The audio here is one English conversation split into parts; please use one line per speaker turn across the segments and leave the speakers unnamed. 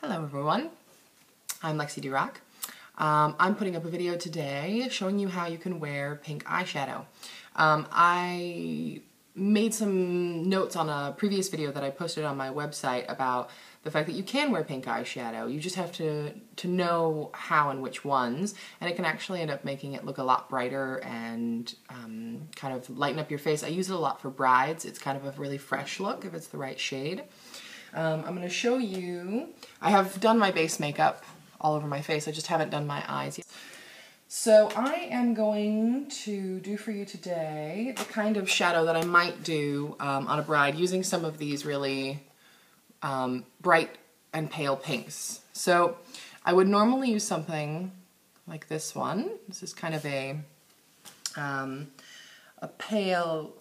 Hello everyone, I'm Lexi DeRock. I'm putting up a video today showing you how you can wear pink eyeshadow. I made some notes on a previous video that I posted on my website about the fact that you can wear pink eyeshadow. You just have to know how and which ones, and it can actually end up making it look a lot brighter and kind of lighten up your face. I use it a lot for brides. It's kind of a really fresh look if it's the right shade. I'm going to show you, I have done my base makeup all over my face, I just haven't done my eyes yet. So I am going to do for you today the kind of shadow that I might do on a bride using some of these really bright and pale pinks. So I would normally use something like this one. This is kind of a pale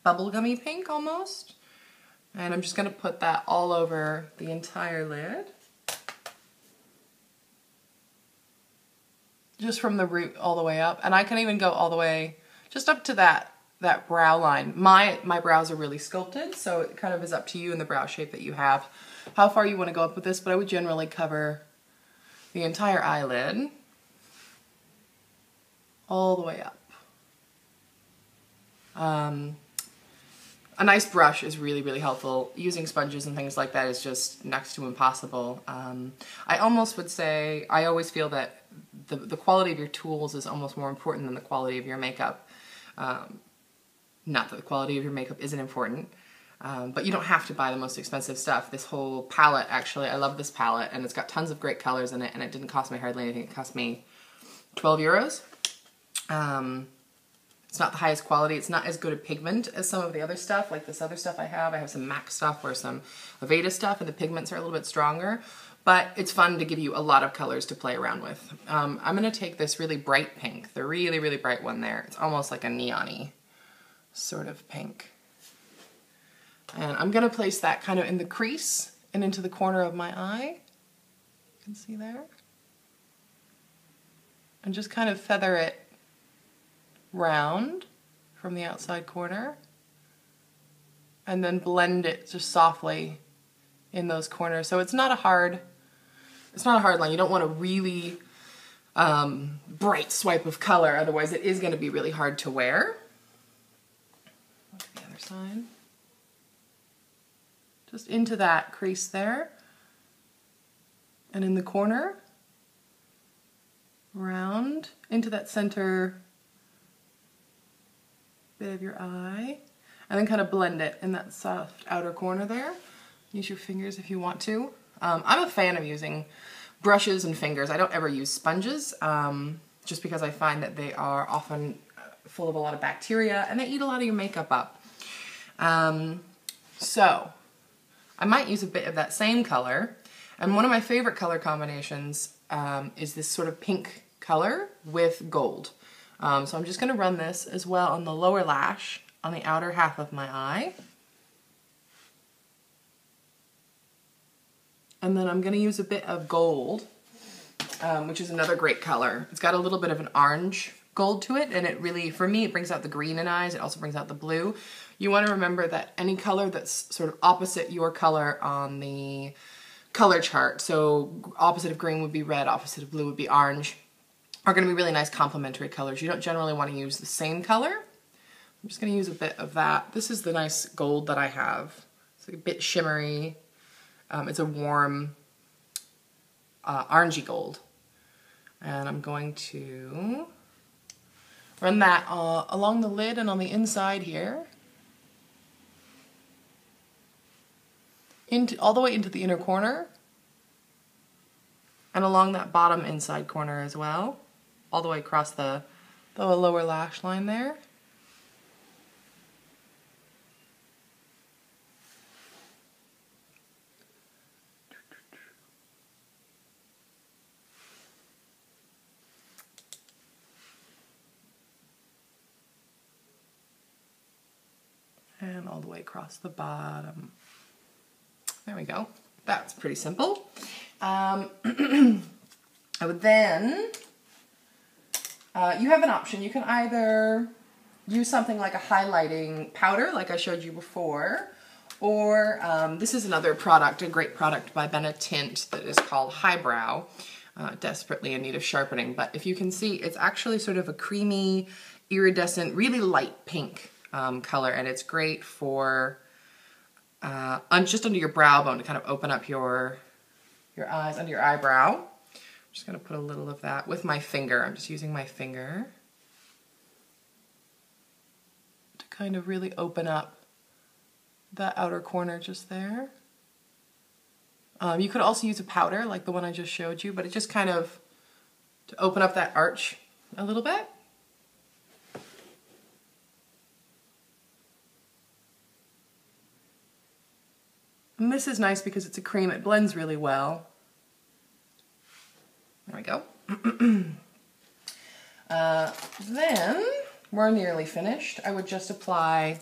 bubblegummy pink almost. And I'm just going to put that all over the entire lid. Just from the root all the way up. And I can even go all the way just up to that brow line. My brows are really sculpted, so it kind of is up to you in the brow shape that you have, how far you want to go up with this, but I would generally cover the entire eyelid all the way up. A nice brush is really, really helpful. Using sponges and things like that is just next to impossible. I almost would say, I always feel that the quality of your tools is almost more important than the quality of your makeup. Not that the quality of your makeup isn't important, but you don't have to buy the most expensive stuff. This whole palette, actually, I love this palette, and it's got tons of great colors in it, and it didn't cost me hardly anything. It cost me 12 euros. It's not the highest quality. It's not as good a pigment as some of the other stuff, like this other stuff I have. I have some MAC stuff or some Aveda stuff, and the pigments are a little bit stronger. But it's fun to give you a lot of colors to play around with. I'm going to take this really bright pink, the really, really bright one there. It's almost like a neon-y sort of pink. And I'm going to place that kind of in the crease and into the corner of my eye. You can see there. And just kind of feather it round from the outside corner, and then blend it just softly in those corners. So it's not a hard line. You don't want a really bright swipe of color, otherwise it is going to be really hard to wear. Look at the other side. Just into that crease there, and in the corner, round into that center bit of your eye, and then kind of blend it in that soft outer corner there. Use your fingers if you want to. I'm a fan of using brushes and fingers. I don't ever use sponges, just because I find that they are often full of a lot of bacteria and they eat a lot of your makeup up. So I might use a bit of that same color, and one of my favorite color combinations is this sort of pink color with gold. So I'm just going to run this as well on the lower lash, on the outer half of my eye. And then I'm going to use a bit of gold, which is another great color. It's got a little bit of an orange gold to it, and it really, for me, it brings out the green in eyes. It also brings out the blue. You want to remember that any color that's sort of opposite your color on the color chart, so opposite of green would be red, opposite of blue would be orange, are going to be really nice complementary colors. You don't generally want to use the same color. I'm just going to use a bit of that. This is the nice gold that I have. It's like a bit shimmery. It's a warm orangey gold. And I'm going to run that along the lid and on the inside here. All the way into the inner corner. And along that bottom inside corner as well. All the way across the lower lash line there. And all the way across the bottom. There we go. That's pretty simple. I would then, you have an option. You can either use something like a highlighting powder, like I showed you before, Or this is another product, a great product by Benetint that is called Highbrow. Desperately in need of sharpening, but if you can see, it's actually sort of a creamy, iridescent, really light pink color, and it's great for just under your brow bone to kind of open up your eyes, under your eyebrow. I'm just going to put a little of that with my finger. I'm just using my finger to kind of really open up that outer corner just there. You could also use a powder like the one I just showed you, but it just kind of to open up that arch a little bit. And this is nice because it's a cream, it blends really well. There we go. Then we're nearly finished. I would just apply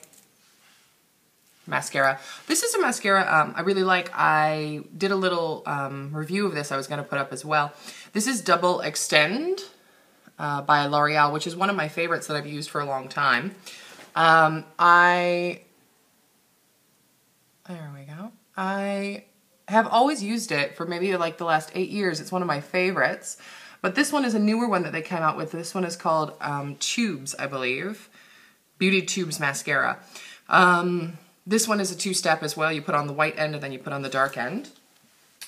mascara. This is a mascara I really like. I did a little review of this I was going to put up as well. This is Double Extend by L'Oreal, which is one of my favorites that I've used for a long time. There we go. I have always used it for maybe like the last 8 years. It's one of my favorites. But this one is a newer one that they came out with. This one is called Tubes, I believe. Beauty Tubes Mascara. This one is a two-step as well. You put on the white end and then you put on the dark end.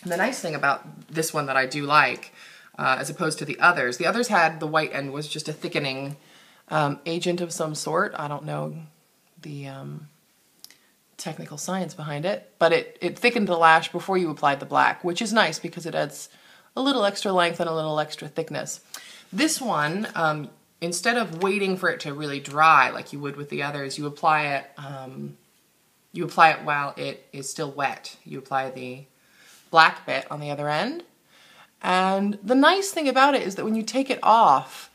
And the nice thing about this one that I do like, as opposed to the others had the white end was just a thickening agent of some sort. I don't know the technical science behind it, but it thickened the lash before you applied the black, which is nice because it adds a little extra length and a little extra thickness. This one, instead of waiting for it to really dry like you would with the others, you apply it while it is still wet. You apply the black bit on the other end. And the nice thing about it is that when you take it off,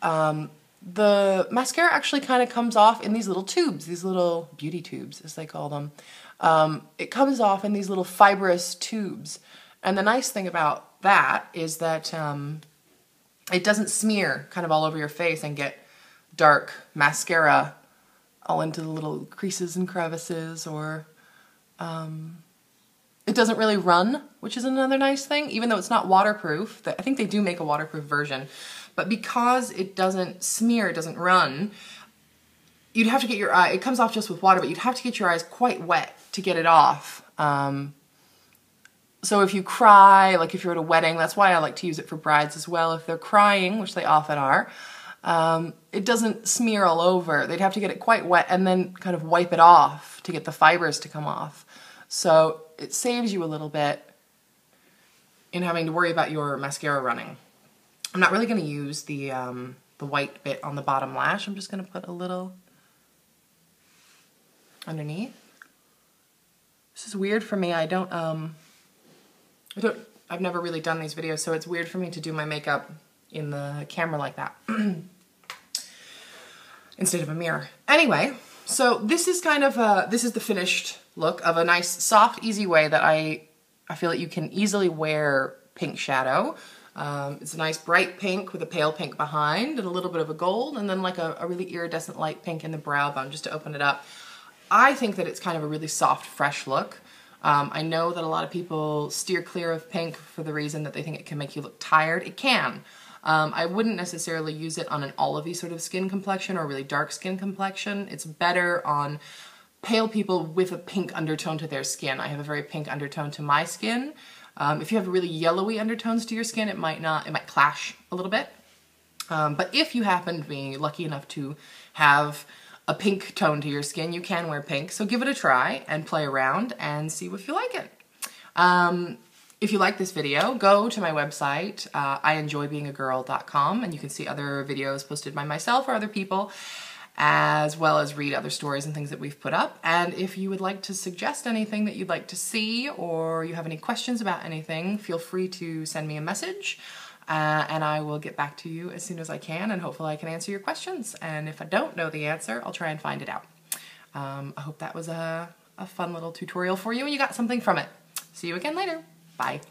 the mascara actually kind of comes off in these little tubes, these little beauty tubes, as they call them. It comes off in these little fibrous tubes. And the nice thing about that is that it doesn't smear kind of all over your face and get dark mascara all into the little creases and crevices, or it doesn't really run, which is another nice thing, even though it's not waterproof. I think they do make a waterproof version, but because it doesn't smear, it doesn't run, you'd have to get your eye, it comes off just with water, but you'd have to get your eyes quite wet to get it off. So if you cry, like if you're at a wedding, that's why I like to use it for brides as well. If they're crying, which they often are, it doesn't smear all over. They'd have to get it quite wet and then kind of wipe it off to get the fibers to come off. So it saves you a little bit in having to worry about your mascara running. I'm not really going to use the white bit on the bottom lash. I'm just going to put a little underneath. This is weird for me. I've never really done these videos, so it's weird for me to do my makeup in the camera like that instead of a mirror. Anyway, so this is kind of this is the finished look of a nice, soft, easy way that I feel that you can easily wear pink shadow. It's a nice bright pink with a pale pink behind and a little bit of a gold, and then like a really iridescent light pink in the brow bone just to open it up. I think that it's kind of a really soft, fresh look. I know that a lot of people steer clear of pink for the reason that they think it can make you look tired. It can. I wouldn't necessarily use it on an olivey sort of skin complexion or really dark skin complexion. It's better on pale people with a pink undertone to their skin. I have a very pink undertone to my skin. If you have really yellowy undertones to your skin, it might clash a little bit. But if you happen to be lucky enough to have a pink tone to your skin, you can wear pink. So give it a try and play around and see if you like it. If you like this video, go to my website, ienjoybeingagirl.com, and you can see other videos posted by myself or other people, as well as read other stories and things that we've put up. And if you would like to suggest anything that you'd like to see, or you have any questions about anything, feel free to send me a message, and I will get back to you as soon as I can, and hopefully I can answer your questions. And if I don't know the answer, I'll try and find it out. I hope that was a fun little tutorial for you and you got something from it. See you again later. Bye.